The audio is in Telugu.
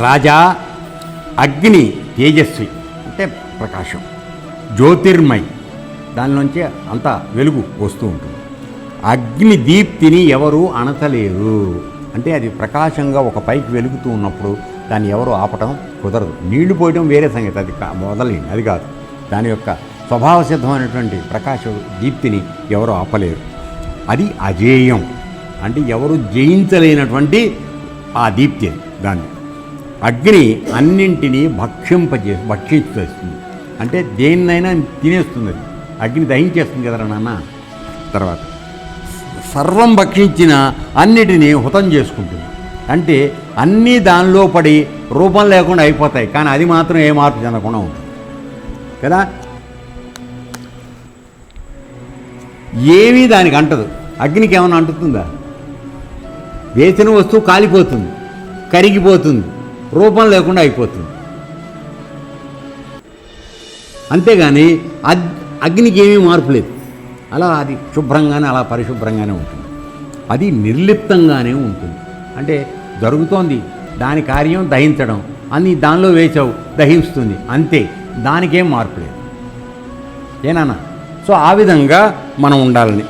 రాజా అగ్ని తేజస్వి అంటే ప్రకాశం, జ్యోతిర్మయ్ దానిలోంచి అంత వెలుగు వస్తూ ఉంటుంది. అగ్ని దీప్తిని ఎవరు అణచలేరు, అంటే అది ప్రకాశంగా ఒక పైకి వెలుగుతూ ఉన్నప్పుడు దాన్ని ఎవరు ఆపటం కుదరదు. నీళ్లు పోయడం వేరే సంగతి, అది మొదలైంది, అది కాదు. దాని యొక్క స్వభావ సిద్ధమైనటువంటి ప్రకాశ దీప్తిని ఎవరు ఆపలేరు. అది అజేయం, అంటే ఎవరు జయించలేనటువంటి ఆ దీప్తి. దాన్ని అగ్ని అన్నింటినీ భక్షించేస్తుంది, అంటే దేన్నైనా తినేస్తుంది. అది అగ్ని దహించేస్తుంది కదరా నాన్న. తర్వాత సర్వం భక్షించిన అన్నిటినీ హుతం చేసుకుంటుంది, అంటే అన్నీ దానిలో పడి రూపం లేకుండా అయిపోతాయి, కానీ అది మాత్రం ఏ మార్పు చెందకుండా ఉంటుంది కదా. ఏమీ దానికి అంటదు. అగ్నికి ఏమైనా అంటుతుందా? వేసిన వస్తువు కాలిపోతుంది, కరిగిపోతుంది, రూపం లేకుండా అయిపోతుంది. అంతేగాని అగ్నికి ఏమీ మార్పు లేదు. అలా అది శుభ్రంగానే అలా పరిశుభ్రంగానే ఉంటుంది. అది నిర్లిప్తంగానే ఉంటుంది, అంటే జరుగుతోంది దాని కార్యం దహించడం, అన్నీ దానిలో వేసావు దహిస్తుంది, అంతే, దానికేం మార్పు లేదు. ఏనా? సో ఆ విధంగా మనం ఉండాలని